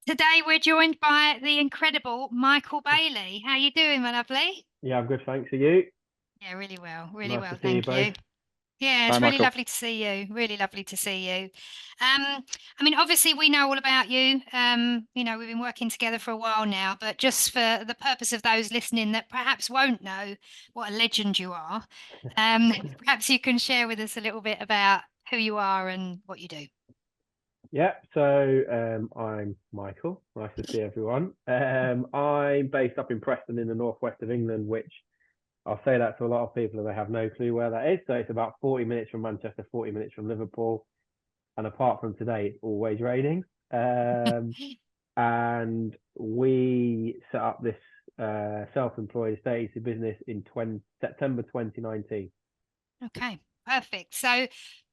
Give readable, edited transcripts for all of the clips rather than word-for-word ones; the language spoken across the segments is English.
Today we're joined by the incredible Michael Bailey. How you doing, my lovely? Yeah, I'm good, thanks. Are you? Yeah, really well, really Nice well, to see you thank both. you. Yeah, Hi, it's really Michael. lovely to see you. Really lovely to see you. I mean, obviously we know all about you. We've been working together for a while now, but just for the purpose of those listening that perhaps won't know what a legend you are, perhaps you can share with us a little bit about who you are and what you do. Yeah, so I'm Michael. Nice to see everyone. I'm based up in Preston in the northwest of England, which I'll say that to a lot of people and they have no clue where that is. So it's about 40 minutes from Manchester, 40 minutes from Liverpool. And apart from today, it's always raining. And we set up this self-employed estate agency business in September 2019. Okay, perfect. So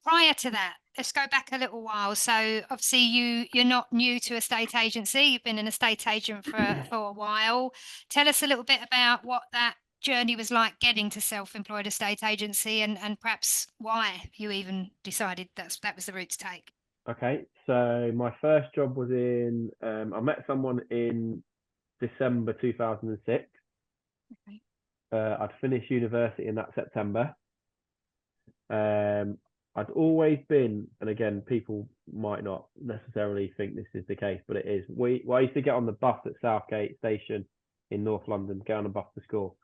prior to that, let's go back a little while. So obviously you're not new to estate agency. You've been an estate agent for a while. Tell us a little bit about what that journey was like getting to self-employed estate agency and perhaps why you even decided that was the route to take. Okay, so my first job was I met someone in December 2006. Okay. I'd finished university in that September. I'd always been, and again, people might not necessarily think this is the case, but it is. I used to get on the bus at Southgate Station in North London, get on a bus to school,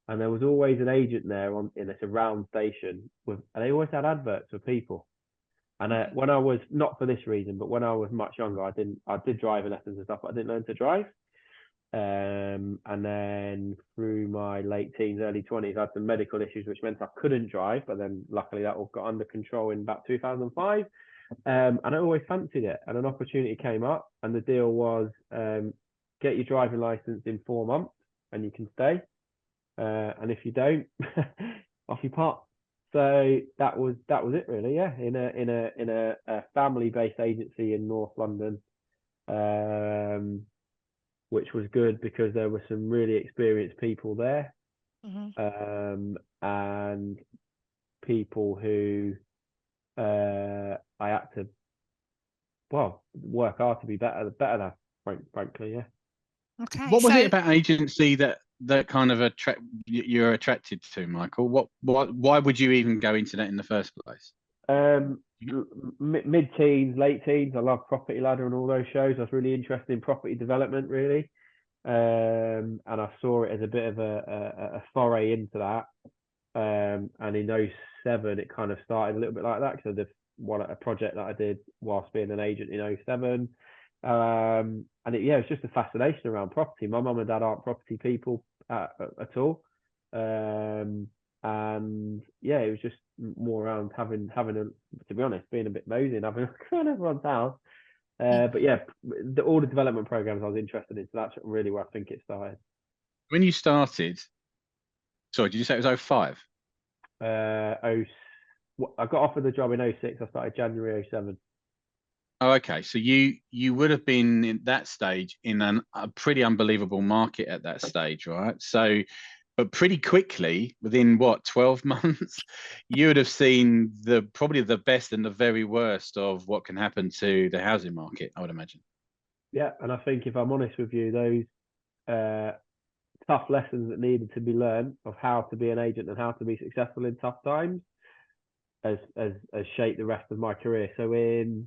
and there was always an agent there in this round station and they always had adverts for people. And when I was not for this reason, but when I was much younger, I did driving lessons and stuff, but I didn't learn to drive. And then through my late teens, early 20s, I had some medical issues, which meant I couldn't drive. But then luckily that all got under control in about 2005. And I always fancied it. And an opportunity came up, and the deal was get your driving license in 4 months and you can stay. And if you don't, off you pop. So that was it really. Yeah, in a family-based agency in North London. Which was good because there were some really experienced people there, and people who I had to work hard to be better than, frankly, yeah. Okay, What was it so about agency that kind of you're attracted to, Michael? Why would you even go into that in the first place? Mid-teens, late teens, I love Property Ladder and all those shows. I was really interested in property development, really. And I saw it as a bit of a foray into that. And in '07, it kind of started a little bit like that because I did a project that I did whilst being an agent in '07. And it's just a fascination around property. My mum and dad aren't property people at all. And yeah, it was just more around having to be honest, being a bit nosy and having a look around everyone's house. But yeah, all the development programs I was interested in, so that's really where I think it started. When you started, sorry, did you say it was '05? I got offered the job in '06. I started January '07. Oh, okay. So you would have been in that stage in a pretty unbelievable market at that stage, right? So, but pretty quickly, within what, 12 months, you would have seen probably the best and the very worst of what can happen to the housing market, I would imagine. Yeah, and I think if I'm honest with you, those tough lessons that needed to be learned of how to be an agent and how to be successful in tough times has shaped the rest of my career. So when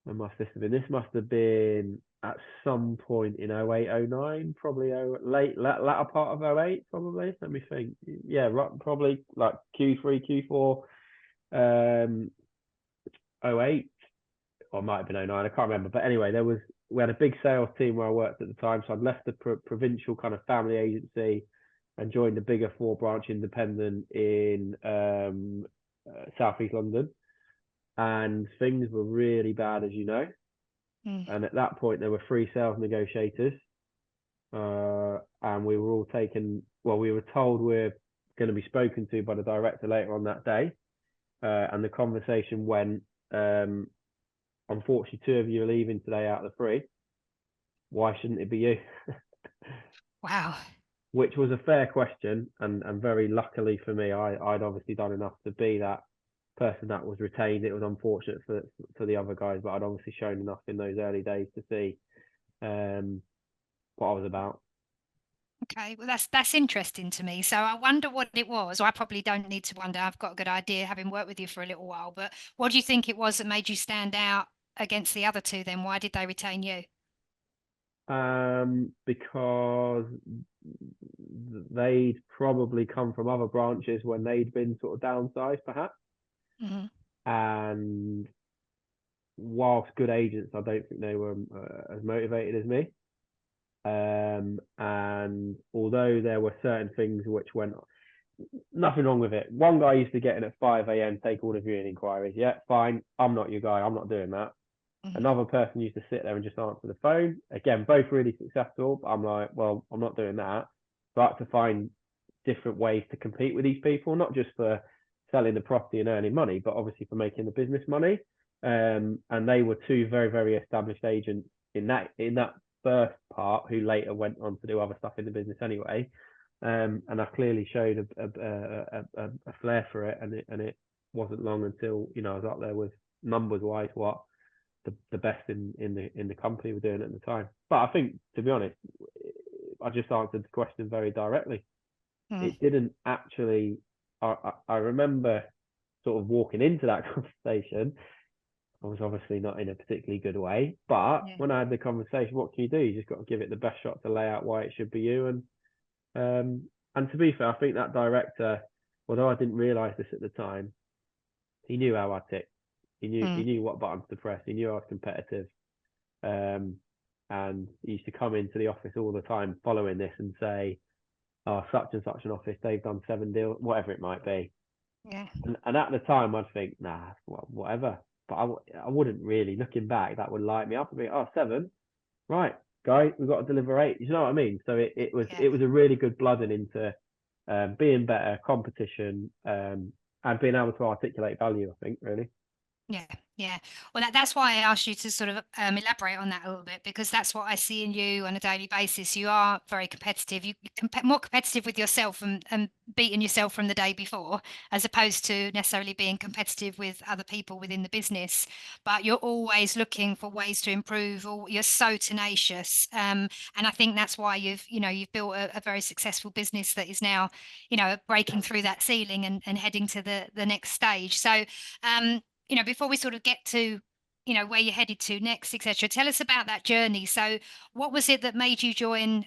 must this have been? This must have been at some point in '08, '09, probably latter part of '08, probably. Let me think. Yeah, right, probably like Q3, Q4, '08, or it might have been '09. I can't remember. But anyway, we had a big sales team where I worked at the time, so I'd left the provincial kind of family agency and joined the bigger 4-branch independent in Southeast London. And things were really bad, as you know. And at that point, there were 3 sales negotiators, and we were all taken. Well, we were told we're going to be spoken to by the director later on that day, and the conversation went, unfortunately, 2 of you are leaving today out of the 3. Why shouldn't it be you? wow. which was a fair question, and very luckily for me, I'd obviously done enough to be that person that was retained. It was unfortunate for the other guys, but I'd obviously shown enough in those early days to see what I was about. Okay, well that's interesting to me. So I wonder what it was. I probably don't need to wonder. I've got a good idea, having worked with you for a little while. But what do you think it was that made you stand out against the other two? Then why did they retain you? Because they'd probably come from other branches when they'd been sort of downsized, perhaps. Hmm. And whilst good agents, I don't think they were as motivated as me. And although there were certain things which went, nothing wrong with it. One guy used to get in at 5 a.m, take all the viewing inquiries. Yeah, fine. I'm not your guy. I'm not doing that. Hmm. Another person used to sit there and just answer the phone. Again, both really successful. But I'm like, well, I'm not doing that. So I had to find different ways to compete with these people, not just for selling the property and earning money, but obviously for making the business money. And they were two very, very established agents in that first part, who later went on to do other stuff in the business anyway. And I clearly showed a flair for it, and it wasn't long until, you know, I was up there with numbers wise what the best in the company were doing at the time. But I think, to be honest, I just answered the question very directly. It didn't actually. I remember sort of walking into that conversation. I was obviously not in a particularly good way, but Yeah. when I had the conversation, what can you do? You just got to give it the best shot to lay out why it should be you. And to be fair, I think that director, although I didn't realise this at the time, he knew how I ticked. He knew what buttons to press. He knew I was competitive. And he used to come into the office all the time following this and say, "Oh, such and such an office, they've done 7 deals," whatever it might be. Yeah. And at the time, I'd think, nah, whatever. But I wouldn't really, looking back, that would light me up. I'd be, oh, 7, right, guy, we've got to deliver 8. You know what I mean? So it was a really good blooding into being better, competition, and being able to articulate value, I think, really. Yeah, yeah. Well, that's why I asked you to sort of elaborate on that a little bit, because that's what I see in you on a daily basis. You are very competitive. You more competitive with yourself and beating yourself from the day before, as opposed to necessarily being competitive with other people within the business. But you're always looking for ways to improve. Or you're so tenacious, and I think that's why you've built a very successful business that is now, breaking through that ceiling and heading to the next stage. So. Before we sort of get to, where you're headed to next, etc., tell us about that journey. So what was it that made you join?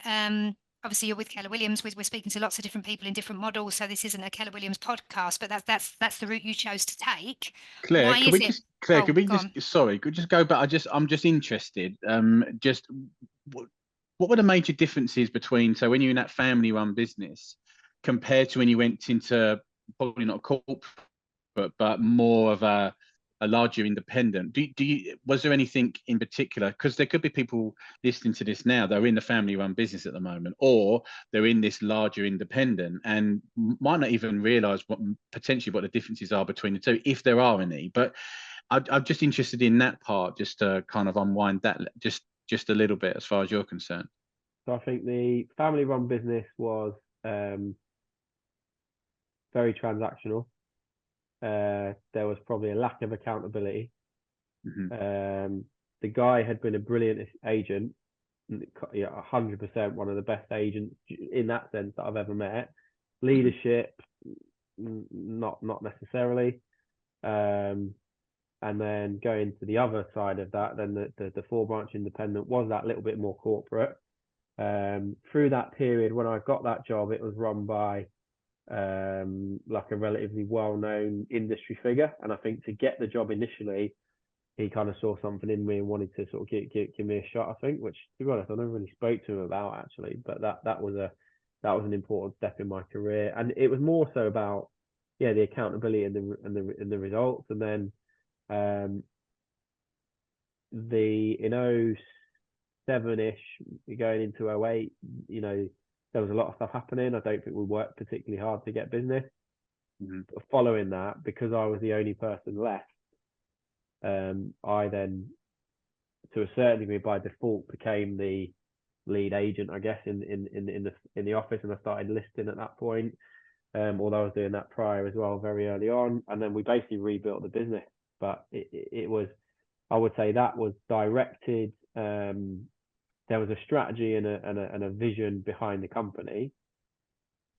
Obviously you're with Keller Williams. We're speaking to lots of different people in different models. So this isn't a Keller Williams podcast, but that's the route you chose to take. Claire, Why is it? Claire, could we go just, on. sorry, could we just go back? I'm just interested. Just what were the major differences between, so when you're in that family run business compared to when you went into probably not a corporate, but more of a larger independent? Was there anything in particular? Because there could be people listening to this now that are in the family run business at the moment, or they're in this larger independent and might not even realize what the differences are between the two, if there are any. But I'm just interested in that part, just to kind of unwind that just a little bit as far as you're concerned. So I think the family run business was very transactional. There was probably a lack of accountability. The guy had been a brilliant agent, 100% one of the best agents in that sense that I've ever met. Leadership, not necessarily. And then going to the other side of that, then the 4-branch independent was that little bit more corporate. Through that period, when I got that job, it was run by like a relatively well-known industry figure, and I think to get the job initially, he kind of saw something in me and wanted to sort of give me a shot, I think, which, to be honest, I never really spoke to him about, actually, but that was an important step in my career. And it was more so about the accountability and the results. And then in 07-ish going into 08, there was a lot of stuff happening. I don't think we worked particularly hard to get business. But following that, because I was the only person left, I then, to a certain degree, by default, became the lead agent, I guess, in the office, and I started listing at that point. Although I was doing that prior as well, very early on, and then we basically rebuilt the business. But it was, I would say, that was directed. There was a strategy and a vision behind the company,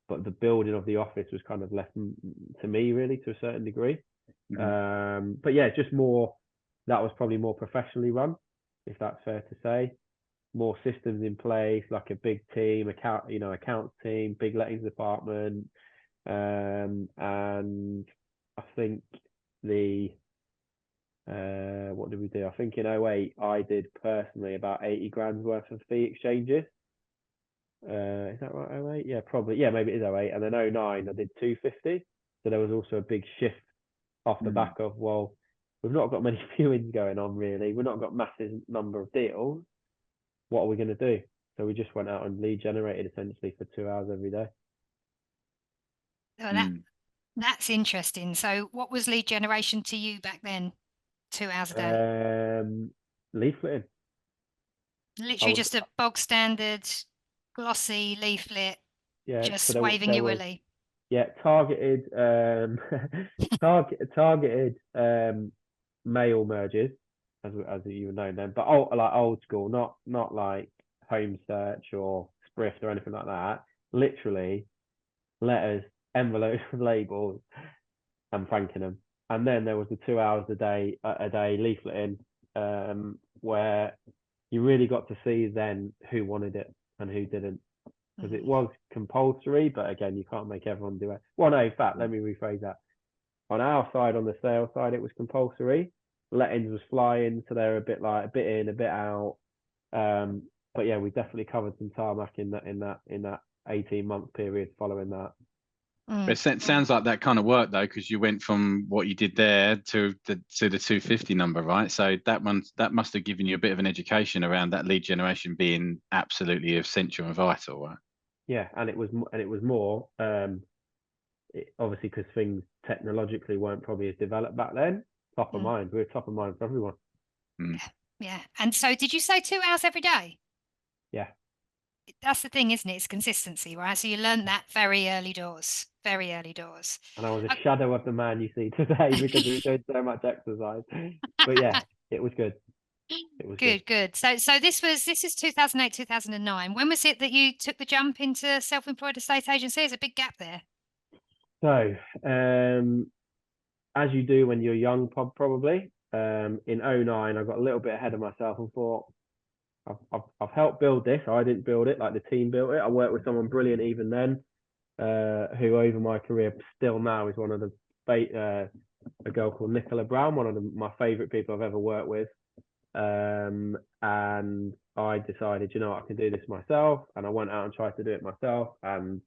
but the building of the office was kind of left to me, really, to a certain degree. But yeah, just more, that was probably more professionally run, if that's fair to say. More systems in place, like a big team, accounts team, big lettings department. And I think what did we do? I think in 08, I did personally about 80 grand's worth of fee exchanges. Is that right? 08? Yeah, probably. Yeah, maybe it is 08. And then 09, I did 250. So there was also a big shift off the back of, well, we've not got many viewings going on, really. We've not got massive number of deals. What are we going to do? So we just went out and lead generated essentially for 2 hours every day. Oh, that's interesting. So what was lead generation to you back then? 2 hours a day? Leafleting. Literally just a bog standard, glossy leaflet, Yeah, just so waving your willy. Yeah, targeted targeted mail merges, as you would know them, but like old school, not like home search or Sprift or anything like that. Literally letters, envelopes, labels, and franking them. And then there was the 2 hours a day leafleting, where you really got to see then who wanted it and who didn't, because it was compulsory, but again, you can't make everyone do it. Well, no, in fact, let me rephrase that. On our side, on the sales side, it was compulsory. Lettings was flying, so they're a bit in, a bit out. But yeah, we definitely covered some tarmac in that 18-month period following that. It sounds like that kind of work though, because you went from what you did there to the 250 number, right? So that must have given you a bit of an education around that lead generation being absolutely essential and vital, right? Yeah, and it was more obviously because things technologically weren't probably as developed back then. Top of mind, we were top of mind for everyone. Yeah, and so did you say 2 hours every day? Yeah. That's the thing, isn't it? It's consistency, right? So you learned that very early doors. And I was a shadow of the man you see today because we were doing so much exercise. But yeah, it was good. It was good. So this is 2008, 2009. When was it that you took the jump into self-employed estate agency? There's a big gap there. So, as you do when you're young, probably, in 09, I got a little bit ahead of myself and thought, I've helped build this. I didn't build it, like the team built it. I worked with someone brilliant even then, who over my career still now is one of the a girl called Nicola Brown, one of my favorite people I've ever worked with. And I decided, I can do this myself, and I went out and tried to do it myself, and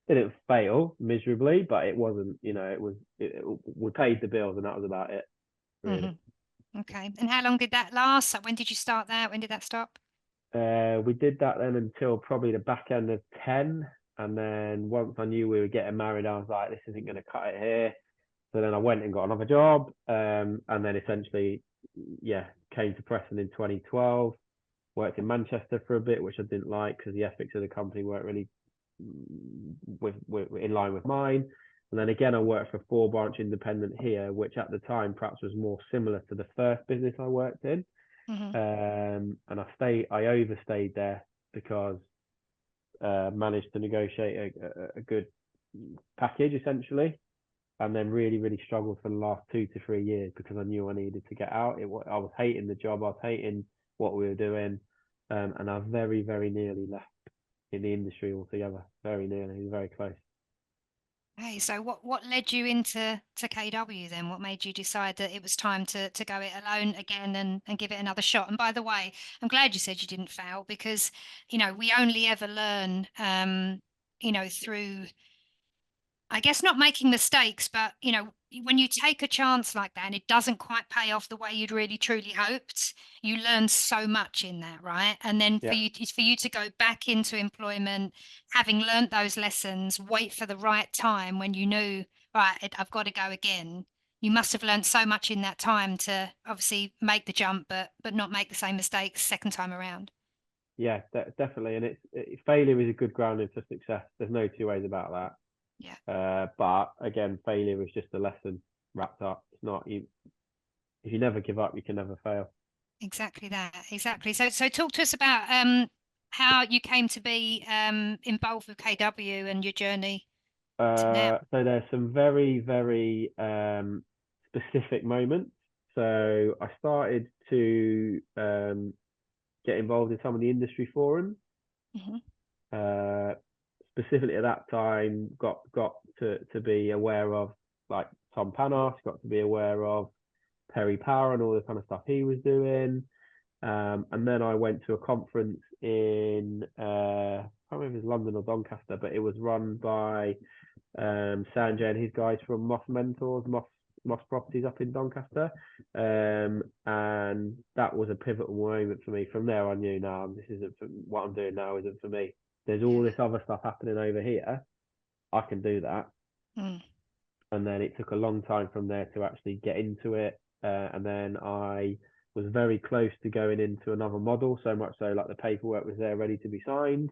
didn't fail miserably, but it wasn't, we paid the bills, and that was about it, really. Okay. And how long did that last? So when did you start that? When did that stop? We did that then until probably the back end of 10. And then once I knew we were getting married, I was like, this isn't going to cut it here. So then I went and got another job. And then essentially, came to Preston in 2012. Worked in Manchester for a bit, which I didn't like because the ethics of the company weren't really in line with mine. And then again, I worked for 4-branch independent here, which at the time perhaps was more similar to the first business I worked in. And I overstayed there because managed to negotiate a good package essentially, and then really struggled for the last 2 to 3 years because I knew I needed to get out. I was hating the job, I was hating what we were doing, and I very nearly left in the industry altogether. Very nearly, very close. Hey, so what led you into KW then? What made you decide that it was time to go it alone again and give it another shot? And by the way, I'm glad you said you didn't fail, because we only ever learn through, I guess, not making mistakes, but when you take a chance like that and it doesn't quite pay off the way you'd really truly hoped, you learn so much in that, right? And then for you to go back into employment, having learned those lessons, wait for the right time when you knew, right, I've got to go again. You must have learned so much in that time to obviously make the jump, but not make the same mistakes second time around. Yeah, definitely. And failure is a good grounding for success. There's no two ways about that. Yeah. But again, failure is just a lesson wrapped up. It's not you. If you never give up, you can never fail. Exactly that. Exactly. So talk to us about how you came to be involved with KW and your journey to now. So there's some very, very specific moments. So I started to get involved in some of the industry forums. Hmm. Specifically at that time, got to be aware of like Tom Panos, got to be aware of Perry Power and all the kind of stuff he was doing. And then I went to a conference in I can't remember if it was London or Doncaster, but it was run by Sanjay and his guys from Moss Mentors, Moss Properties up in Doncaster. And that was a pivotal moment for me. From there, I knew now this isn't what I'm doing now isn't for me. There's all this other stuff happening over here. I can do that. Mm. And then it took a long time from there to actually get into it. And then I was very close to going into another model, so much so like the paperwork was there ready to be signed.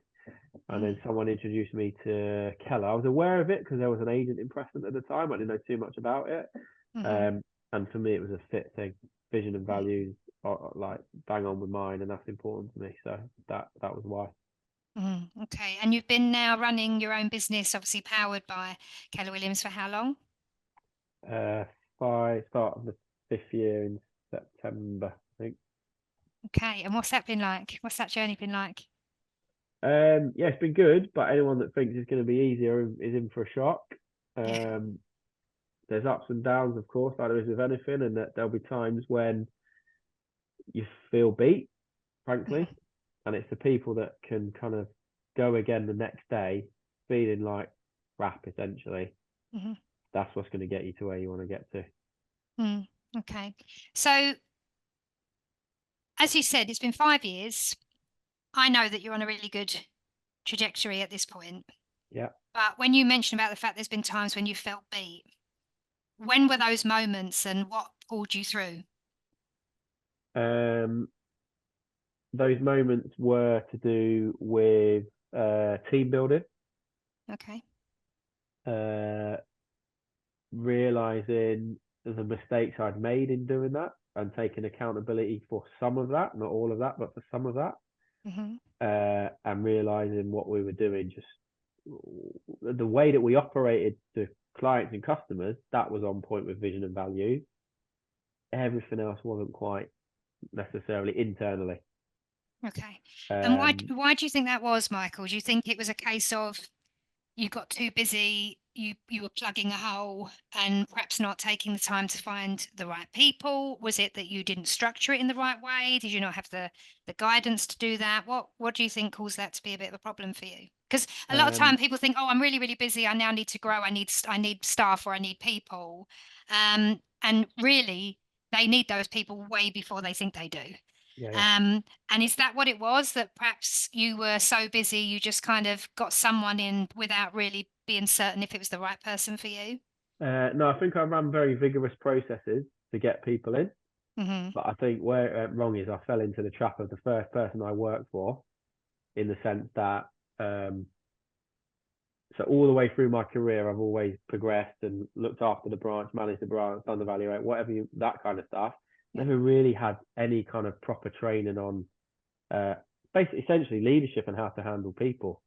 And then someone introduced me to Keller. I was aware of it because there was an agent in Preston at the time. I didn't know too much about it. Mm-hmm. And for me, it was a fit thing. Vision and values are like bang on with mine, and that's important to me. So that was why. Okay. And you've been now running your own business, obviously powered by Keller Williams, for how long? Start of the 5th year in September, I think. Okay. And what's that been like? What's that journey been like? Yeah, it's been good, but anyone that thinks it's going to be easier is in for a shock. Yeah. There's ups and downs, of course, like there is with anything, and that there'll be times when you feel beat, frankly, and it's the people that can kind of go again the next day feeling like crap, essentially. Mm-hmm. That's what's going to get you to where you want to get to. Mm. Okay. So, as you said, it's been 5 years. I know that you're on a really good trajectory at this point. Yeah. But when you mentioned about the fact there's been times when you felt beat, when were those moments and what pulled you through? Those moments were to do with team building, Okay. realizing the mistakes I'd made in doing that and taking accountability for some of that, not all of that, but for some of that. Mm-hmm. And realizing what we were doing, just the way that we operated to clients and customers, that was on point with vision and value. Everything else wasn't quite necessarily internally. Okay. And why Um, why do you think that was, Michael? Do you think it was a case of you got too busy, you were plugging a hole and perhaps not taking the time to find the right people? Was it that you didn't structure it in the right way? Did you not have the guidance to do that? What do you think caused that to be a bit of a problem for you? Because a lot of time people think, oh, I'm really, really busy. I now need to grow. I need staff or I need people. And really, they need those people way before they think they do. yeah. And is that what it was, that perhaps you were so busy you just kind of got someone in without really being certain if it was the right person for you? No, I think I ran very vigorous processes to get people in. Mm-hmm. But I think where it went wrong is I fell into the trap of the first person I worked for, in the sense that so all the way through my career, I've always progressed and looked after the branch, managed the branch, done the value rate, whatever that kind of stuff. Never really had any kind of proper training on basically essentially leadership and how to handle people.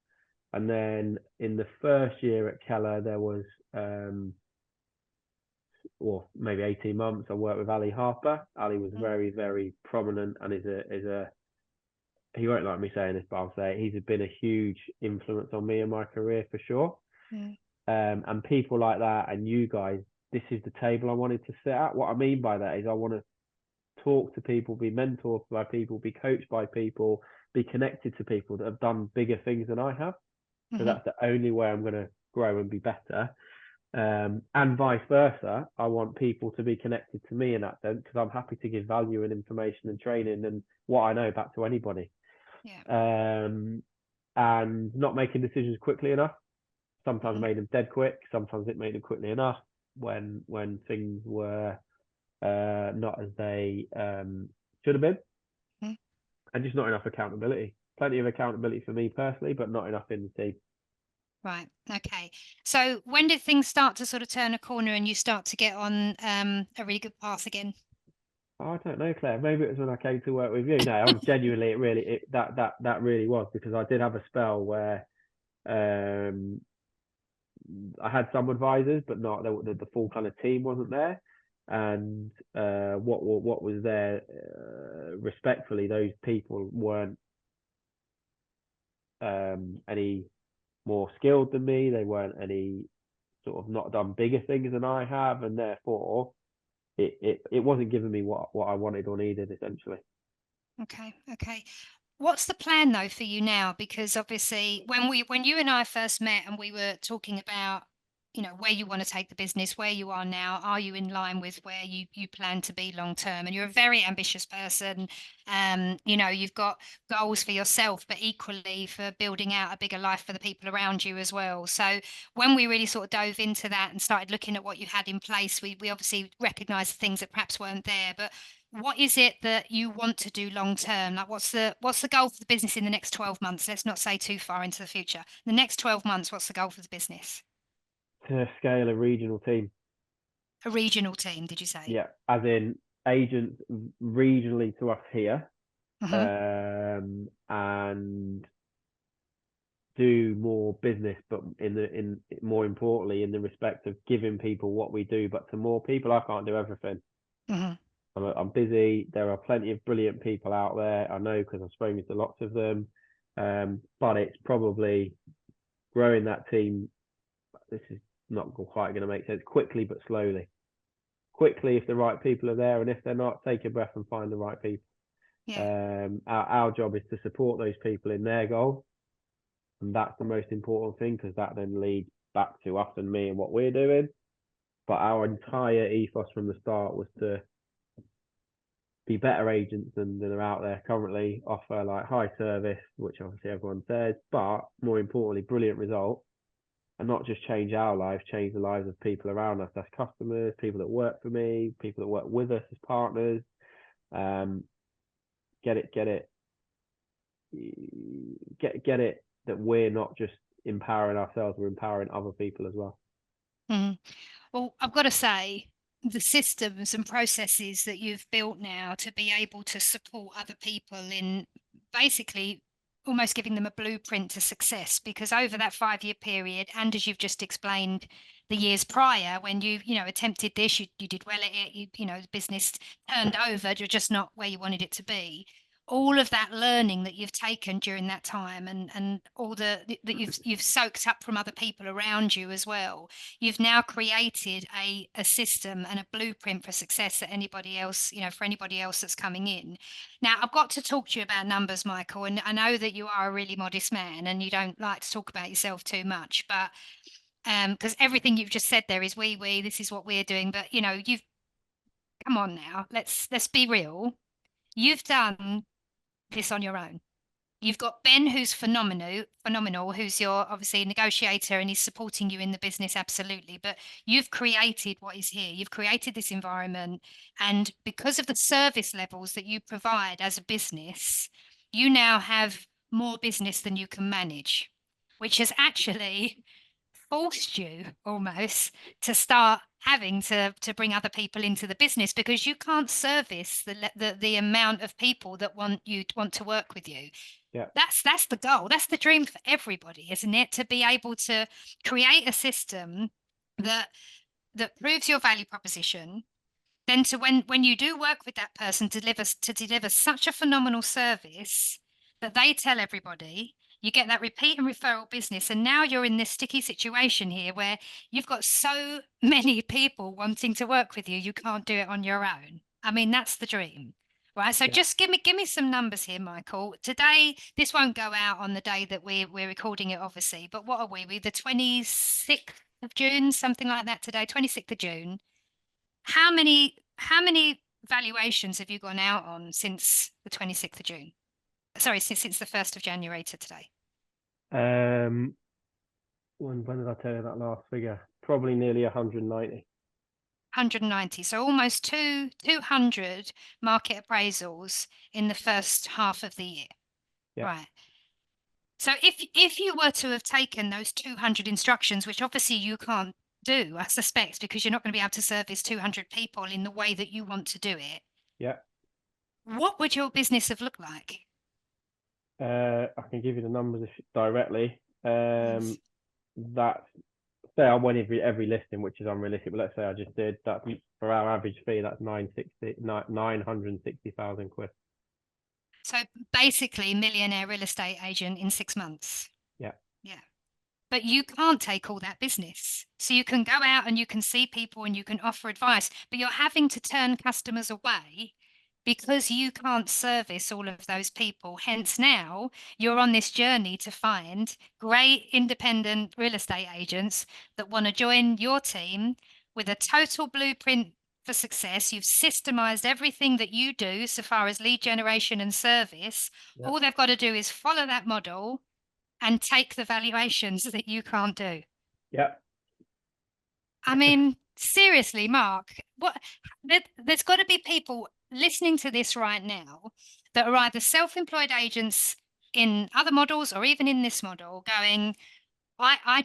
And then in the first year at Keller, there was or maybe 18 months, I worked with Ali Harper. Ali was very, very prominent and is a he won't like me saying this, but I'll say he's been a huge influence on me in my career for sure. And people like that and you guys, this is the table I wanted to sit at. What I mean by that is I want to talk to people, be mentored by people, be coached by people, be connected to people that have done bigger things than I have. So that's the only way I'm going to grow and be better. And vice versa, I want people to be connected to me in that sense, because I'm happy to give value and information and training and what I know back to anybody. And not making decisions quickly enough. Sometimes made them dead quick. Sometimes it made them quickly enough when things were not as they should have been, and just not enough accountability. plenty of accountability for me personally, but not enough in the team. Right. Okay. So when did things start to sort of turn a corner and you start to get on a really good path again? I don't know, Claire. Maybe it was when I came to work with you. No, I'm genuinely, that really was, because I did have a spell where I had some advisors, but not the full kind of team wasn't there. And what was there, respectfully, those people weren't any more skilled than me. They weren't any sort of not done bigger things than I have, and therefore it wasn't giving me what I wanted or needed, essentially. Okay. Okay. What's the plan though for you now? Because obviously when you and I first met and we were talking about, you know, where you want to take the business, where you are now, are you in line with where you plan to be long term? And you're a very ambitious person. You know, you've got goals for yourself, but equally for building out a bigger life for the people around you as well. So when we really sort of dove into that and started looking at what you had in place, we obviously recognized things that perhaps weren't there. But what is it that you want to do long term? Like what's the goal for the business in the next 12 months? Let's not say too far into the future. The next 12 months, what's the goal for the business? To scale a regional team. A regional team, did you say? Yeah, as in agents regionally to us here, and do more business, but in more importantly, in the respect of giving people what we do, but to more people. I can't do everything. I'm busy. There are plenty of brilliant people out there. I know, because I've spoken to lots of them. But it's probably growing that team. This is not quite going to make sense. Quickly but slowly. Quickly if the right people are there, and if they're not, take a breath and find the right people. Yeah. Our job is to support those people in their goal, and that's the most important thing, because that then leads back to us and me and what we're doing. But our entire ethos from the start was to be better agents than are out there currently, offer like high service, which obviously everyone says, but more importantly, brilliant results, and not just change our lives, change the lives of people around us. That's customers, people that work for me, people that work with us as partners. Get it that we're not just empowering ourselves, we're empowering other people as well. Well, I've got to say, the systems and processes that you've built now to be able to support other people in basically almost giving them a blueprint to success, because over that 5-year period, and as you've just explained, the years prior when you attempted this, you did well at it, the business turned over, you're just not where you wanted it to be. All of that learning that you've taken during that time, and all that you've soaked up from other people around you as well, you've now created a system and a blueprint for success that anybody else, for anybody else that's coming in. Now, I've got to talk to you about numbers, Michael, and I know that you are a really modest man and you don't like to talk about yourself too much, but because everything you've just said there is this is what we're doing, but you've come on now, let's be real. You've done this on your own. You've got Ben, who's phenomenal, who's your obviously negotiator and he's supporting you in the business, absolutely. But you've created what is here. You've created this environment. And because of the service levels that you provide as a business, you now have more business than you can manage, which has actually forced you almost to start having to bring other people into the business, because you can't service the amount of people that want to work with you. Yeah, that's the goal. That's the dream for everybody, isn't it? To be able to create a system that proves your value proposition, then to when you do work with that person to deliver such a phenomenal service that they tell everybody, you get that repeat and referral business. And now you're in this sticky situation here where you've got so many people wanting to work with you, you can't do it on your own. I mean, that's the dream, right? So just give me some numbers here, Michael. Today, this won't go out on the day that we're recording it, obviously, but what are we? We're the 26th of June, something like that today, 26th of June. How many valuations have you gone out on since the 26th of June? Sorry, since the 1st of January to today? When did I tell you that last figure? Probably nearly 190. 190. So almost 200 market appraisals in the first half of the year. Yeah. Right. So if you were to have taken those 200 instructions, which obviously you can't do, I suspect, because you're not going to be able to service 200 people in the way that you want to do it, Yeah. what would your business have looked like? I can give you the numbers directly. Yes. That say I won every listing, which is unrealistic, but let's say I just did that for our average fee, that's 960,000 quid. So basically, millionaire real estate agent in 6 months. Yeah. Yeah. But you can't take all that business. So you can go out and you can see people and you can offer advice, but you're having to turn customers away because you can't service all of those people. Hence, now you're on this journey to find great independent real estate agents that want to join your team with a total blueprint for success. You've systemized everything that you do so far as lead generation and service. Yeah. All they've got to do is follow that model and take the valuations that you can't do. Yeah. I mean, seriously, Mark, there's got to be people listening to this right now that are either self-employed agents in other models or even in this model going, I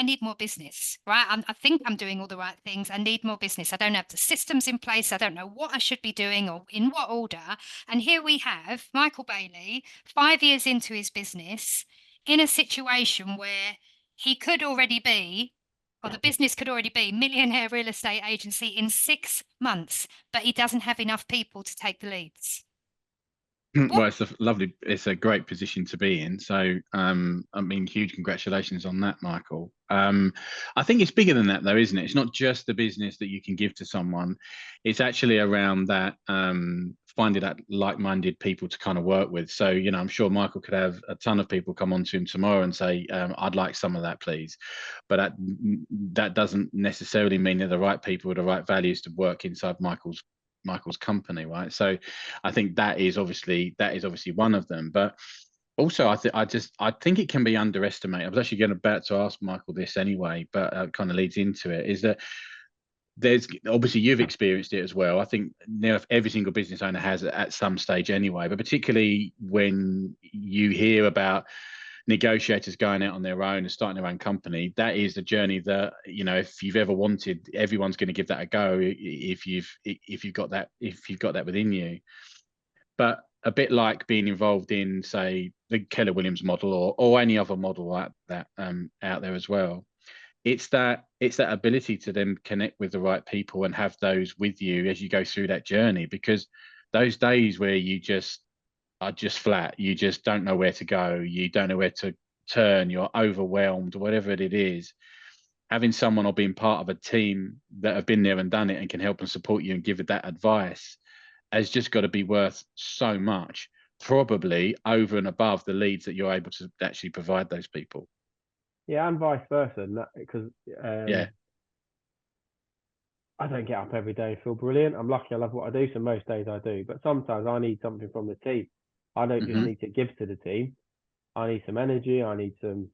need more business, right? I think I'm doing all the right things. I need more business. I don't have the systems in place. I don't know what I should be doing or in what order. And here we have Michael Bailey, 5 years into his business, in a situation where he could already be, or the business could already be, millionaire real estate agency in 6 months, but he doesn't have enough people to take the leads. Well, it's a great position to be in. So, I mean, huge congratulations on that, Michael. I think it's bigger than that, though, isn't it? It's not just the business that you can give to someone. It's actually around that, finding that like-minded people to kind of work with. So, you know, I'm sure Michael could have a ton of people come on to him tomorrow and say, I'd like some of that, please. But that doesn't necessarily mean they're the right people with the right values to work inside Michael's company, right? So I think that is obviously one of them. But also I think it can be underestimated. I was actually about to ask Michael this anyway, but it kind of leads into it, is that there's obviously, you've experienced it as well. I think now every single business owner has it at some stage anyway, but particularly when you hear about negotiators going out on their own and starting their own company, that is the journey that, you know, if you've ever wanted, everyone's going to give that a go if you've got that within you. But a bit like being involved in, say, the Keller Williams model or any other model like that out there as well, it's that ability to then connect with the right people and have those with you as you go through that journey. Because those days where you just are just flat, you just don't know where to go, you don't know where to turn, you're overwhelmed, whatever it is, having someone or being part of a team that have been there and done it and can help and support you and give it that advice has just got to be worth so much, probably over and above the leads that you're able to actually provide those people. Yeah, and vice versa, because Yeah. I don't get up every day and feel brilliant. I'm lucky I love what I do, so most days I do. But sometimes I need something from the team. I don't just need to give to the team. I need some energy. I need some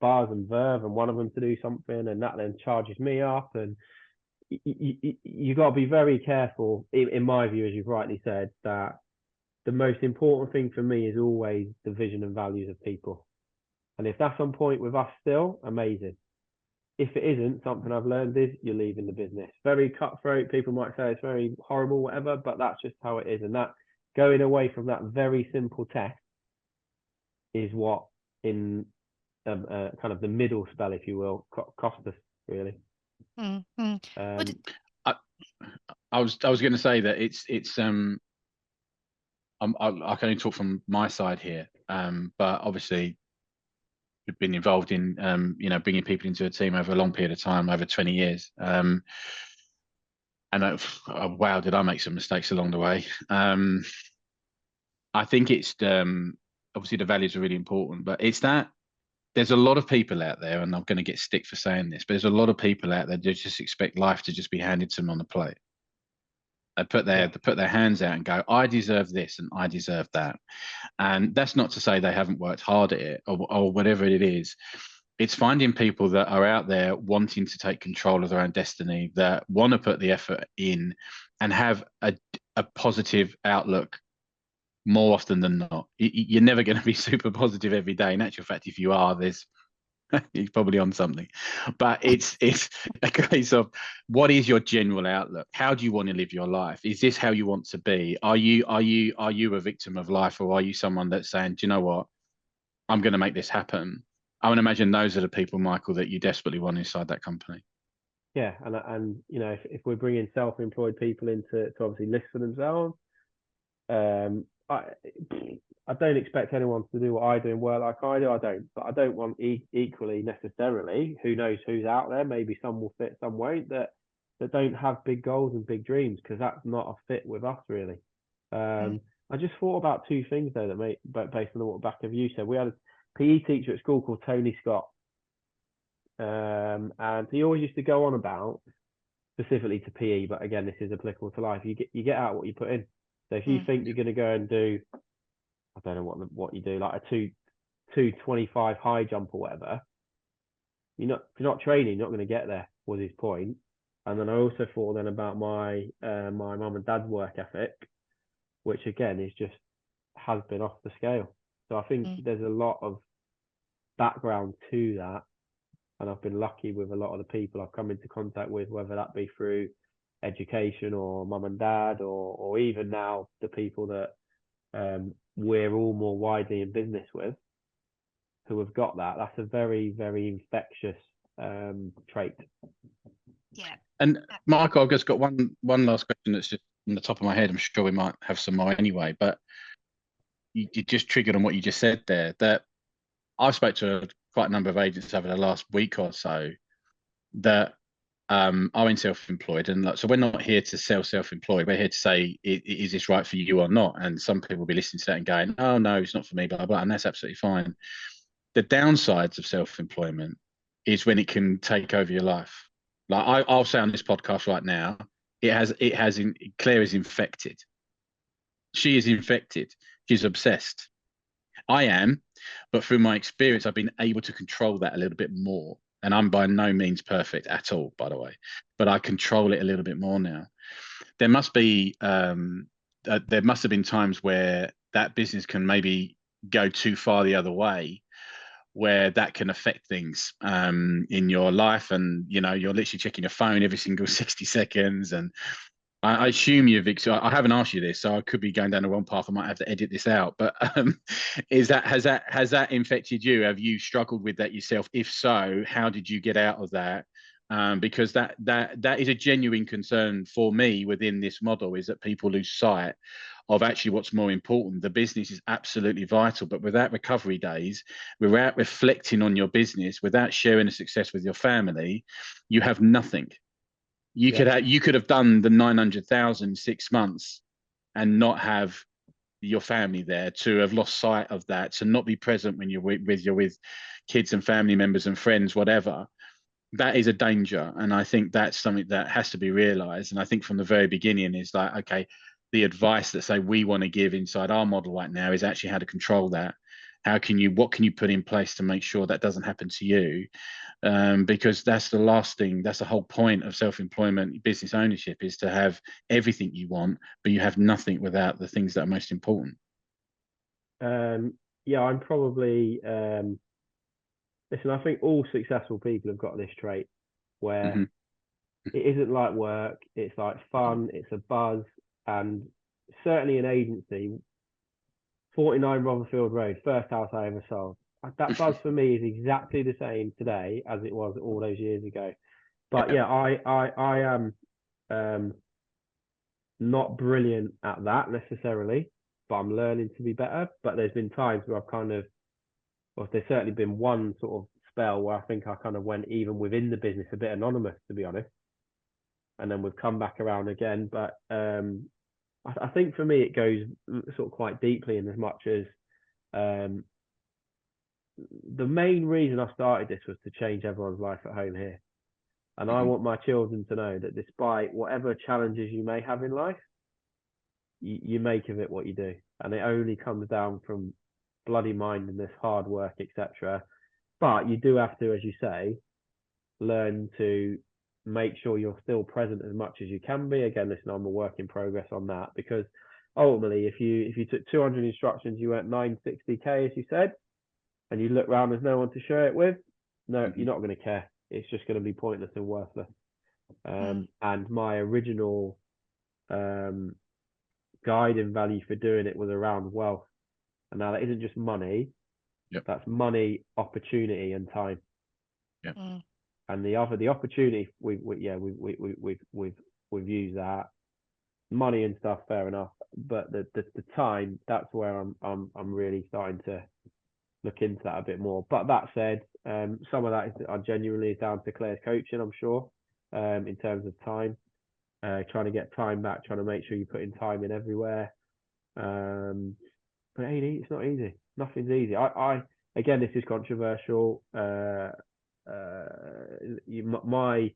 bars and verve, and one of them to do something, and that then charges me up. And you got to be very careful, in my view, as you've rightly said, that the most important thing for me is always the vision and values of people. And if that's on point with us still, amazing. If it isn't, something I've learned is you're leaving the business. Very cutthroat. People might say it's very horrible, whatever, but that's just how it is. And that going away from that very simple test is what, in kind of the middle spell, if you will, cost us really. Mm-hmm. I was going to say that it's I can only talk from my side here, but obviously we've been involved in you know, bringing people into a team over a long period of time, over 20 years, and wow, did I make some mistakes along the way. I think it's obviously the values are really important, but it's that there's a lot of people out there, and I'm going to get stick for saying this, but there's a lot of people out there that just expect life to just be handed to them on the plate. They put their hands out and go, I deserve this and I deserve that. And that's not to say they haven't worked hard at it or whatever it is. It's finding people that are out there wanting to take control of their own destiny, that want to put the effort in and have a positive outlook more often than not. You're never going to be super positive every day. In actual fact, if you are, there's he's probably on something. But it's a case of, what is your general outlook? How do you want to live your life? Is this how you want to be? Are you a victim of life, or are you someone that's saying, do you know what, I'm going to make this happen? I would imagine those are the people, Michael, that you desperately want inside that company. Yeah, and you know, if we're bringing self-employed people in to obviously list for themselves, I don't expect anyone to do what I do and work like I do. I don't, but I don't want equally necessarily. Who knows who's out there? Maybe some will fit, some won't. That don't have big goals and big dreams, because that's not a fit with us really. I just thought about two things though but based on what back of you said. We had a PE teacher at school called Tony Scott, and he always used to go on about, specifically to PE, but again, this is applicable to life. You get out what you put in. So if you think you're going to go and do, I don't know what you do, like a 225 high jump or whatever, if you're not training, you're not going to get there, was his point. And then I also thought then about my my mum and dad's work ethic, which again has been off the scale. So I think there's a lot of background to that, and I've been lucky with a lot of the people I've come into contact with, whether that be through education or mum and dad, or even now the people that we're all more widely in business with, who have got that. That's a very, very infectious trait. Yeah. And Michael, I've just got one last question that's just on the top of my head. I'm sure we might have some more anyway, but you just triggered on what you just said there, that I've spoke to quite a number of agents over the last week or so that are in self-employed, and so we're not here to sell self-employed. We're here to say, is this right for you or not? And some people will be listening to that and going, oh no, it's not for me, blah blah, and that's absolutely fine. The downsides of self-employment is when it can take over your life. Like I'll say on this podcast right now, Claire is infected. She is infected. She's obsessed. I am, but through my experience, I've been able to control that a little bit more. And I'm by no means perfect at all, by the way, but I control it a little bit more now. There must be, there must have been times where that business can maybe go too far the other way, where that can affect things in your life, and you're literally checking your phone every single 60 seconds. And I assume I haven't asked you this, so I could be going down the wrong path. I might have to edit this out. But has that infected you? Have you struggled with that yourself? If so, how did you get out of that? Because that is a genuine concern for me within this model, is that people lose sight of actually what's more important. The business is absolutely vital, but without recovery days, without reflecting on your business, without sharing the success with your family, you have nothing. You could have done the 900,000 6 months and not have your family there, to have lost sight of that, to not be present when you're with kids and family members and friends, whatever. That is a danger, and I think that's something that has to be realised. And I think from the very beginning is like, okay, the advice that say we want to give inside our model right now is actually how to control that. What can you put in place to make sure that doesn't happen to you? Because that's the last thing. That's the whole point of self-employment, business ownership, is to have everything you want, but you have nothing without the things that are most important. I'm probably listen, I think all successful people have got this trait where it isn't like work, it's like fun, it's a buzz. And certainly in agency, 49 Rotherfield Road, first house I ever sold. That buzz for me is exactly the same today as it was all those years ago. But yeah, I am not brilliant at that necessarily, but I'm learning to be better. But there's been times where there's certainly been one sort of spell where I think I kind of went, even within the business, a bit anonymous, to be honest. And then we've come back around again. But I think for me, it goes sort of quite deeply, in as much as the main reason I started this was to change everyone's life at home here. And I want my children to know that despite whatever challenges you may have in life, you make of it what you do. And it only comes down from bloody mindedness, hard work, etc. But you do have to, as you say, learn to make sure you're still present as much as you can be. Again, listen, I'm a work in progress on that, because ultimately, if you took 200 instructions, you earned 960k, as you said, and you look around, there's no one to share it with. No, Mhm. you're not going to care. It's just going to be pointless and worthless. Mm. And my original guiding value for doing it was around wealth. And now that isn't just money. Yep. That's money, opportunity, and time. Yep. Mm. And the opportunity, we've used that. Money and stuff, fair enough. But the time, that's where I'm really starting to look into that a bit more. But that said, some of that is genuinely down to Claire's coaching, I'm sure, in terms of time, trying to get time back, trying to make sure you're putting time in everywhere. But it's not easy. Nothing's easy. I again, this is controversial. My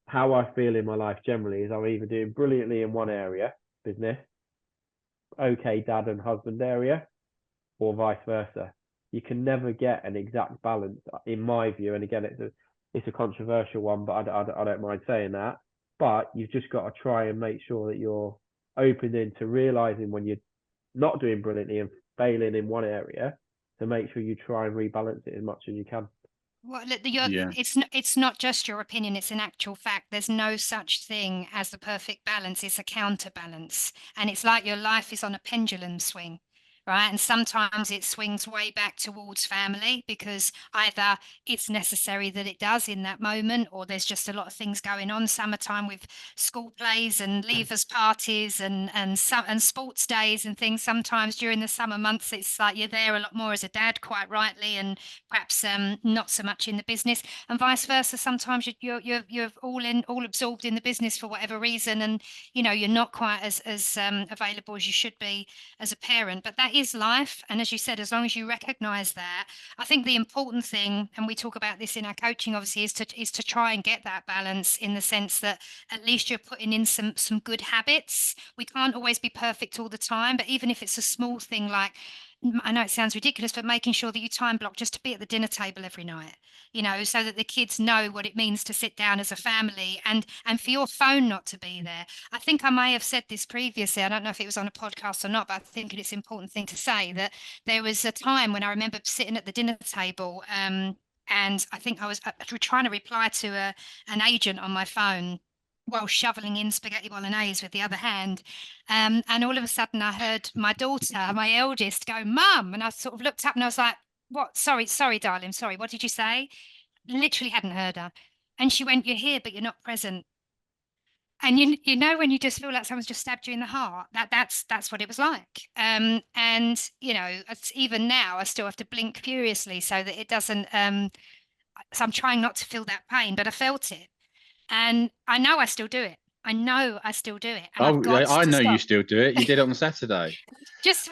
how I feel in my life generally is I'm either doing brilliantly in one area, business, okay, dad and husband area, or vice versa. You can never get an exact balance, in my view. And again, it's a controversial one, but I don't mind saying that. But you've just got to try and make sure that you're open into realizing when you're not doing brilliantly and failing in one area, to make sure you try and rebalance it as much as you can. Well, look, Yeah. it's not just your opinion, it's an actual fact. There's no such thing as the perfect balance. It's a counterbalance. And it's like your life is on a pendulum swing, right? And sometimes it swings way back towards family because either it's necessary that it does in that moment, or there's just a lot of things going on. Summertime with school plays and leavers parties and sports days and things. Sometimes during the summer months, it's like you're there a lot more as a dad, quite rightly, and perhaps not so much in the business, and vice versa. Sometimes you're all absorbed in the business for whatever reason, and you're not quite as available as you should be as a parent. But that is life, and as you said, as long as you recognize that, I think the important thing, and we talk about this in our coaching, obviously, is to try and get that balance, in the sense that at least you're putting in some good habits. We can't always be perfect all the time, but even if it's a small thing like, I know it sounds ridiculous, but making sure that you time block just to be at the dinner table every night, so that the kids know what it means to sit down as a family, and for your phone not to be there. I think I may have said this previously. I don't know if it was on a podcast or not, but I think it's an important thing to say that there was a time when I remember sitting at the dinner table, and I think I was trying to reply to an agent on my phone while shoveling in spaghetti bolognese with the other hand. And all of a sudden I heard my daughter, my eldest, go, "Mum." And I sort of looked up and I was like, "What? Sorry, darling. Sorry. What did you say?" Literally hadn't heard her. And she went, "You're here, but you're not present." And when you just feel like someone's just stabbed you in the heart, that's what it was like. And even now I still have to blink furiously so that it doesn't. So I'm trying not to feel that pain, but I felt it. And I know I still do it. I know I still do it. And I've Oh, got I to know you stop. still do it. You did it on Saturday.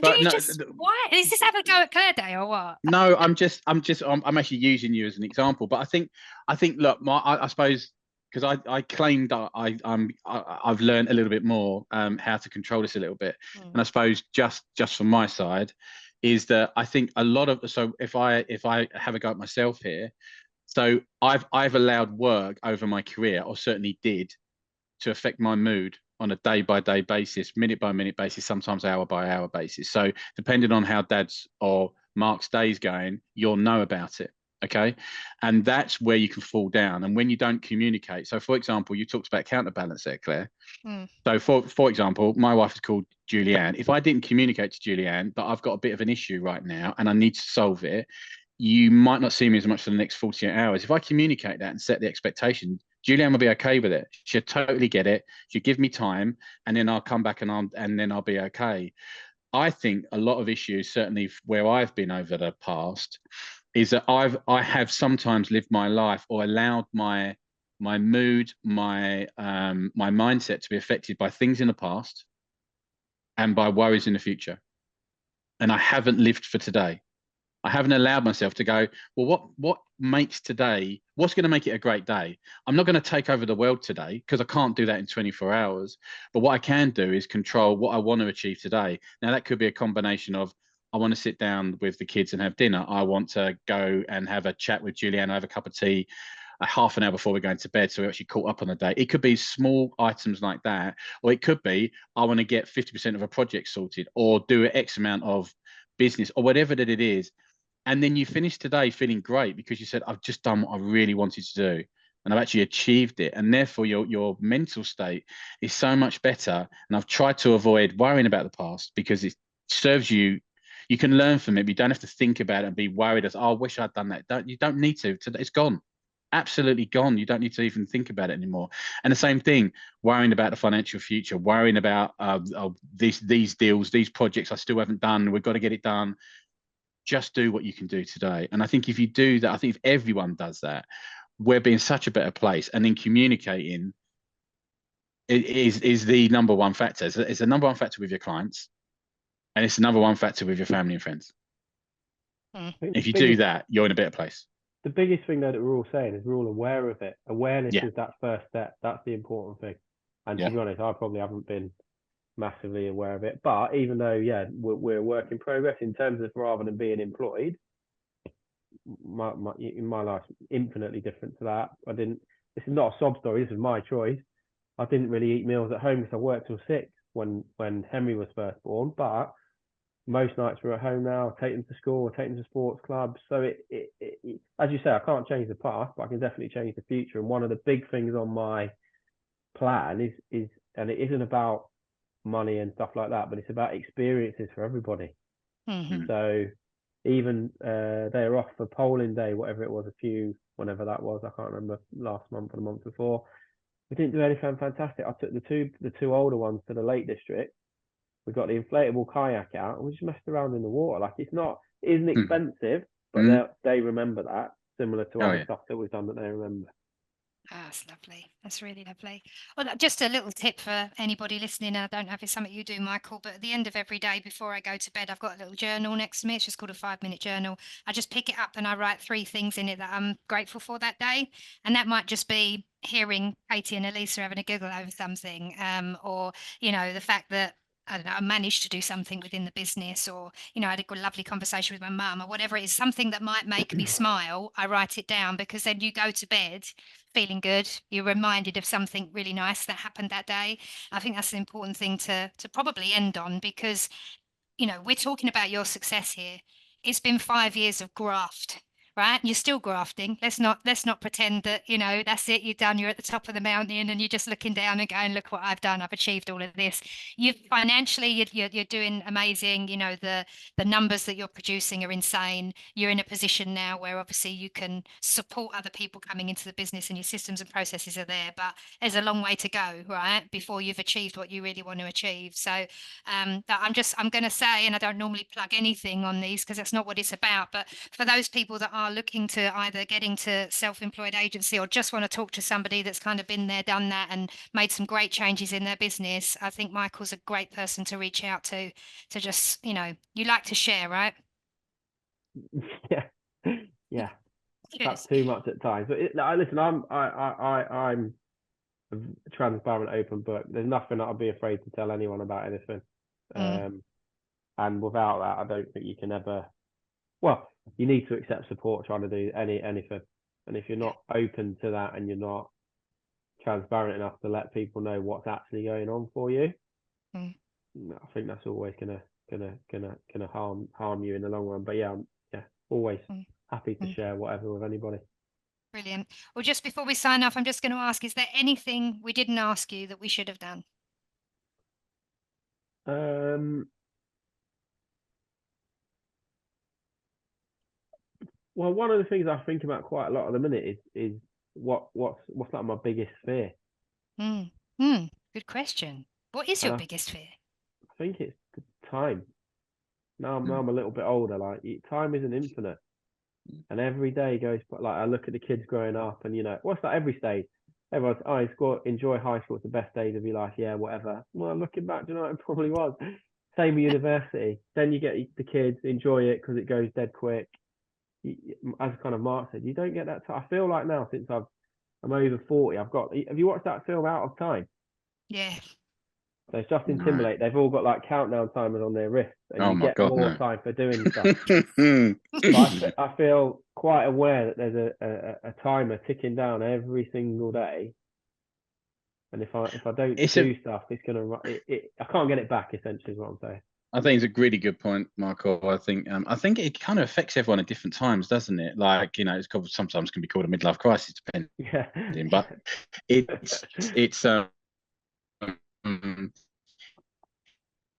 But no, Why? Is this have a go at Claire Day or what? no, I'm actually using you as an example. But I think, look, I suppose, because I claimed that I've learned a little bit more how to control this a little bit, and I suppose just from my side is that I think a lot of, so if I have a go at myself here, so I've allowed work over my career, or certainly did, to affect my mood on a day-by-day basis, minute-by-minute basis, sometimes hour-by-hour basis. So depending on how Dad's or Mark's day's going, you'll know about it. Okay. And that's where you can fall down. And when you don't communicate, so for example, you talked about counterbalance there, Claire. So for example, my wife is called Julianne. If I didn't communicate to Julianne that I've got a bit of an issue right now and I need to solve it, you might not see me as much for the next 48 hours. If I communicate that and set the expectation, Julianne will be okay with it. She'll totally get it. She'll give me time, and then I'll come back and then I'll be okay. I think a lot of issues, certainly where I've been over the past, is that I have sometimes lived my life, or allowed my mood, my mindset to be affected by things in the past and by worries in the future. And I haven't lived for today. I haven't allowed myself to go, well, what makes today, what's going to make it a great day? I'm not going to take over the world today, because I can't do that in 24 hours. But what I can do is control what I want to achieve today. Now, that could be a combination of, I want to sit down with the kids and have dinner. I want to go and have a chat with Julianne, have a cup of tea. a half an hour before we're going to bed, so we're actually caught up on the day. It could be small items like that, or it could be I want to get 50% of a project sorted, or do X amount of business, or whatever that it is. And then you finish today feeling great because you said, I've just done what I really wanted to do, and I've actually achieved it. And therefore your mental state is so much better. And I've tried to avoid worrying about the past because it serves you. You can learn from it, but you don't have to think about it and be worried as, oh, I wish I'd done that. You don't need to. It's gone. Absolutely gone. You don't need to even think about it anymore. And the same thing, worrying about the financial future, worrying about these deals, these projects I still haven't done. We've got to get it done. Just do what you can do today. And I think if you do that, I think if everyone does that, we'll be in such a better place. And then communicating is the number one factor. It's the number one factor with your clients, and it's the number one factor with your family and friends. If you do that, you're in a better place. The biggest thing that we're all saying is we're all aware of it. Awareness Yeah. is that first step. That's the important thing. And Yeah. to be honest, I probably haven't been massively aware of it. But even though, yeah, we're a work in progress in terms of rather than being employed, in my life, infinitely different to that. This is not a sob story. This is my choice. I didn't really eat meals at home because I worked till 6 when Henry was first born. But most nights we're at home now, take them to school, take them to sports clubs. So it as you say, I can't change the past, but I can definitely change the future. And one of the big things on my plan is, and it isn't about money and stuff like that, but it's about experiences for everybody. Mm-hmm. So even they're off for polling day, whatever it was, whenever that was, I can't remember, last month or the month before. We didn't do anything fantastic. I took the two older ones to the Lake District. We got the inflatable kayak out and we just messed around in the water. Like it isn't expensive, but they remember that, similar to other stuff that we've done that they remember. Oh, that's lovely. That's really lovely. Well, just a little tip for anybody listening. I don't know if it's something you do, Michael, but at the end of every day before I go to bed, I've got a little journal next to me. It's just called a 5-minute journal. I just pick it up and I write 3 things in it that I'm grateful for that day. And that might just be hearing Katie and Elisa having a giggle over something, or, the fact that I don't know, I managed to do something within the business, or, I had a lovely conversation with my mum, or whatever it is, something that might make me smile. I write it down because then you go to bed feeling good. You're reminded of something really nice that happened that day. I think that's an important thing to probably end on because, we're talking about your success here. It's been 5 years of graft. Right? You're still grafting. Let's not pretend that, that's it. You're done. You're at the top of the mountain and you're just looking down and going, look what I've done. I've achieved all of this. You financially, you're doing amazing. The numbers that you're producing are insane. You're in a position now where obviously you can support other people coming into the business and your systems and processes are there, but there's a long way to go, right? Before you've achieved what you really want to achieve. So I'm going to say, and I don't normally plug anything on these because that's not what it's about, but for those people that are looking to either get into self-employed agency or just want to talk to somebody that's kind of been there, done that and made some great changes in their business, I think Michael's a great person to reach out to just, you like to share, right? Yeah. That's too much at times. But listen, I'm a transparent, open book. There's nothing that I'd be afraid to tell anyone about anything. And without that, I don't think you can ever. Well, you need to accept support trying to do anything. And if you're not open to that and you're not transparent enough to let people know what's actually going on for you, I think that's always gonna harm you in the long run. But yeah, always happy to share whatever with anybody. Brilliant. Well, just before we sign off, I'm just going to ask, is there anything we didn't ask you that we should have done? Well, one of the things I think about quite a lot at the minute is what's like my biggest fear. Good question. What is your biggest fear? I think it's time. Now I'm a little bit older. Like time isn't infinite, and every day goes. Like I look at the kids growing up, and what's that? Every stage, everyone's enjoy high school. It's the best days of your life. Yeah, whatever. Well, looking back, it probably was. Same with university. Then you get the kids, enjoy it because it goes dead quick. As kind of Mark said, you don't get that time. I feel like now since I'm over 40, have you watched that film Out of Time? Yeah. So Justin Right. Timberlake, they've all got like countdown timers on their wrists, and Oh you my get God, more no. time for doing stuff. But I feel quite aware that there's a timer ticking down every single day, and if I don't It's a, do stuff, it's gonna I can't get it back. Essentially, is what I'm saying. I think it's a really good point, Michael. I think it kind of affects everyone at different times, doesn't it? Like, you know, it's called, sometimes can be called a midlife crisis, depending, Yeah. but it's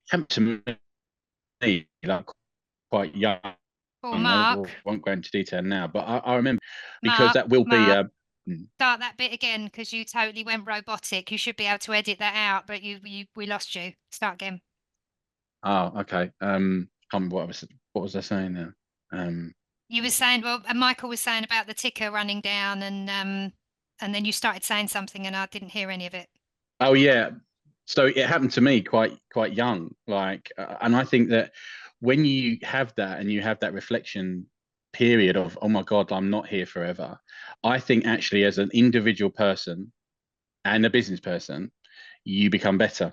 happened to me like quite young. Well, I Mark, won't go into detail now, but I remember, because that will be Mark, start that bit again because you totally went robotic. You should be able to edit that out, but we lost you. Start again. oh, okay. Can't remember what was I saying now? You were saying, well, and Michael was saying about the ticker running down, and then you started saying something, and I didn't hear any of it. Oh yeah. So it happened to me quite young, like, and I think that when you have that and you have that reflection period of, oh my God, I'm not here forever, I think actually as an individual person and a business person, you become better.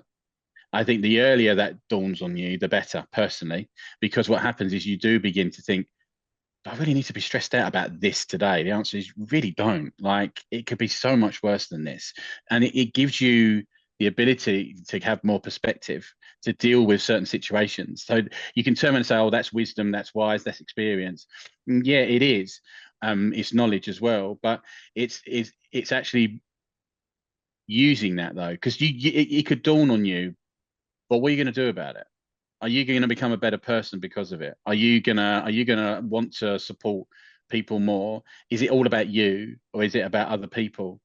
I think the earlier that dawns on you, the better, personally, because what happens is you do begin to think, I really need to be stressed out about this today. The answer is really don't. Like, it could be so much worse than this. And it gives you the ability to have more perspective, to deal with certain situations. So you can turn around and say, oh, that's wisdom, that's wise, that's experience. Yeah, it is. It's knowledge as well, but it's actually using that, though, because it could dawn on you, but what are you going to do about it? Are you going to become a better person because of it? Are you gonna want to support people more? Is it all about you, or is it about other people?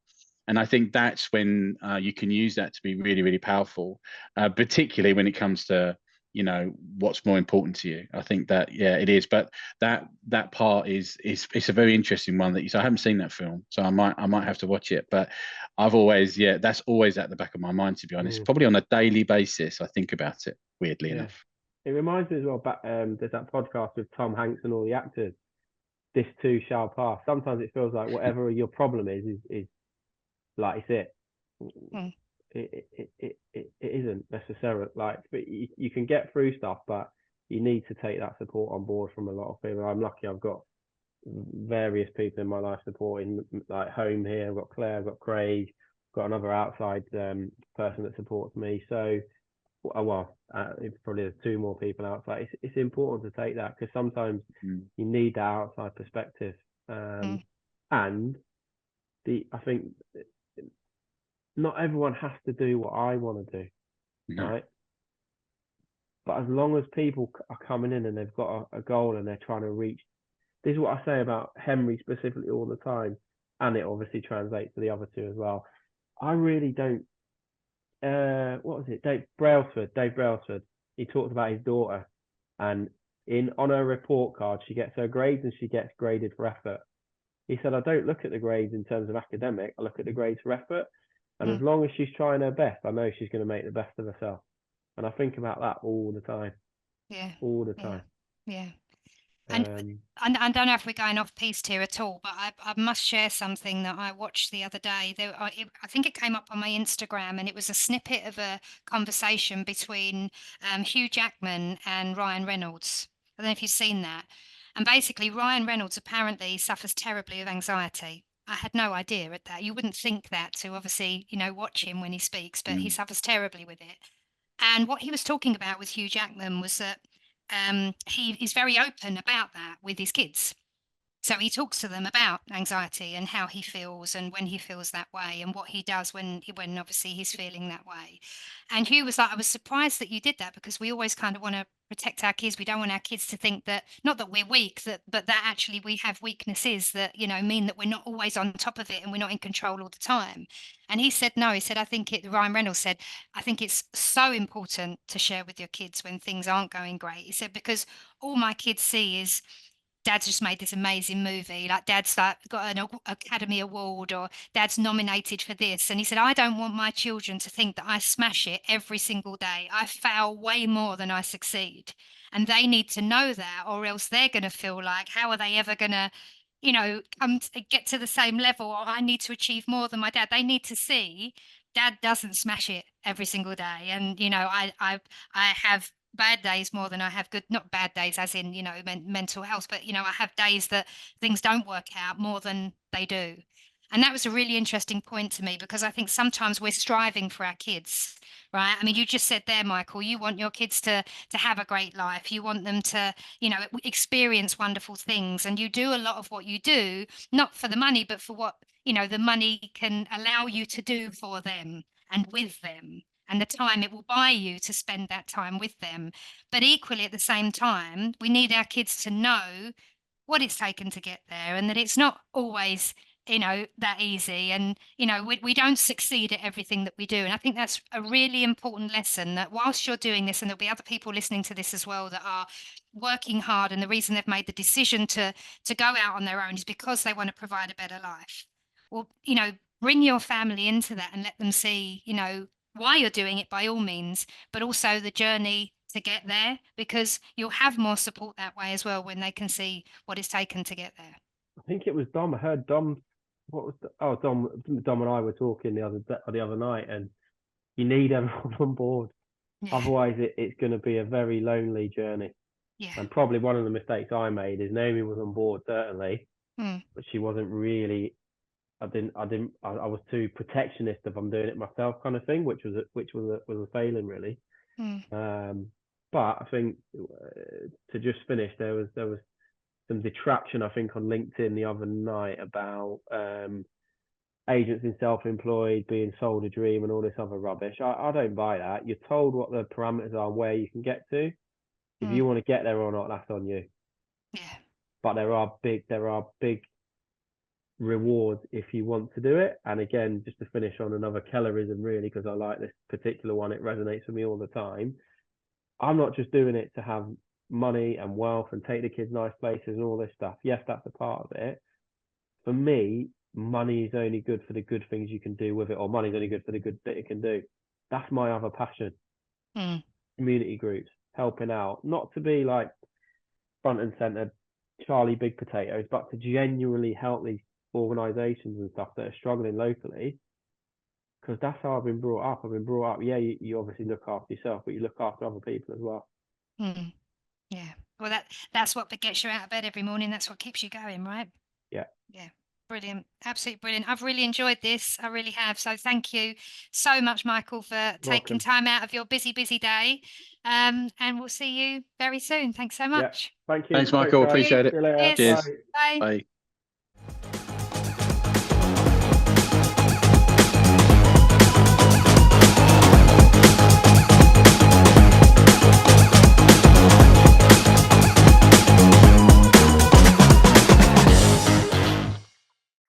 And I think that's when you can use that to be really, really powerful, particularly when it comes to, you know, what's more important to you. I think that, yeah, it is. But that part is it's a very interesting one that you. So I haven't seen that film, so I might have to watch it. But I've always, yeah, that's always at the back of my mind, to be honest. Probably on a daily basis, I think about it. Weirdly Yeah. enough. It reminds me as well. There's that podcast with Tom Hanks and all the actors. This too shall pass. Sometimes it feels like whatever your problem is like it's it. Mm. It isn't necessarily like, but you can get through stuff, but you need to take that support on board from a lot of people. I'm lucky I've got various people in my life supporting, like home here. I've got Claire, I've got Craig, got another outside person that supports me. So, it's probably there's two more people outside. It's important to take that, because sometimes you need that outside perspective. And I think not everyone has to do what I want to do, right? But as long as people are coming in and they've got a goal and they're trying to reach, this is what I say about Henry specifically all the time, and it obviously translates to the other two as well. I really don't. What was it? Dave Brailsford. He talked about his daughter, and on her report card, she gets her grades and she gets graded for effort. He said, I don't look at the grades in terms of academic. I look at the grades for effort. And as long as she's trying her best, I know she's going to make the best of herself. And I think about that all the time. Yeah. All the time. Yeah. And I don't know if we're going off piste here at all, but I must share something that I watched the other day. I think it came up on my Instagram, and it was a snippet of a conversation between Hugh Jackman and Ryan Reynolds. I don't know if you've seen that. And basically, Ryan Reynolds apparently suffers terribly of anxiety. I had no idea at that. You wouldn't think that to obviously, watch him when he speaks, but he suffers terribly with it. And what he was talking about with Hugh Jackman was that he is very open about that with his kids. So he talks to them about anxiety and how he feels and when he feels that way and what he does when obviously he's feeling that way. And Hugh was like, I was surprised that you did that, because we always kind of want to protect our kids. We don't want our kids to think that, not that we're weak, but that actually we have weaknesses that, mean that we're not always on top of it and we're not in control all the time. And he said, no, he said, Ryan Reynolds said, I think it's so important to share with your kids when things aren't going great. He said, because all my kids see is, Dad's just made this amazing movie. Like, Dad's like got an Academy Award, or Dad's nominated for this. And he said, I don't want my children to think that I smash it every single day. I fail way more than I succeed. And they need to know that, or else they're going to feel like, how are they ever going to, come to get to the same level? Or I need to achieve more than my dad. They need to see Dad doesn't smash it every single day. And, you know, I have bad days more than I have good, not bad days as in, you know, mental health, but, you know, I have days that things don't work out more than they do. And that was a really interesting point to me, because I think sometimes we're striving for our kids, right? I mean, you just said there, Michael, you want your kids to have a great life. You want them to, you know, experience wonderful things. And you do a lot of what you do, not for the money, but for what, you know, the money can allow you to do for them and with them, and the time it will buy you to spend that time with them. But equally, at the same time, we need our kids to know what it's taken to get there, and that it's not always, you know, that easy. And, you know, we don't succeed at everything that we do. And I think that's a really important lesson, that whilst you're doing this, and there'll be other people listening to this as well that are working hard, and the reason they've made the decision to go out on their own is because they want to provide a better life. Well, you know, bring your family into that and let them see, you know, why you're doing it by all means, but also the journey to get there, because you'll have more support that way as well when they can see what it's taken to get there. I think it was Dom. I heard Dom. What was Dom? Dom and I were talking the other night, and you need everyone on board. Yeah. Otherwise, it's going to be a very lonely journey. Yeah. And probably one of the mistakes I made is Naomi was on board, certainly, but she wasn't really. I was too protectionist of I'm doing it myself kind of thing, which was a failing really. But I think to just finish, there was some detraction, I think, on LinkedIn the other night about agents in self-employed being sold a dream and all this other rubbish. I don't buy that. You're told what the parameters are, where you can get to. If you want to get there or not, that's on you. Yeah. But there are big rewards if you want to do it. And again, just to finish on another Kellerism, really, because I like this particular one, it resonates with me all the time. I'm not just doing it to have money and wealth and take the kids nice places and all this stuff. Yes, that's a part of it. For me, money is only good for the good things you can do with it, or money is only good for the good that it can do. That's my other passion. Community groups, helping out, not to be like front and center Charlie Big Potatoes, but to genuinely help these organizations and stuff that are struggling locally, because that's how I've been brought up. Yeah, you obviously look after yourself, but you look after other people as well. Yeah. Well, that's what gets you out of bed every morning. That's what keeps you going, right? Yeah. Brilliant. Absolutely brilliant. I've really enjoyed this. I really have. So thank you so much, Michael, for taking time out of your busy day. And we'll see you very soon. Thanks so much. Thank you. Thanks, Michael. Appreciate it. Cheers. Cheers. Bye. Bye.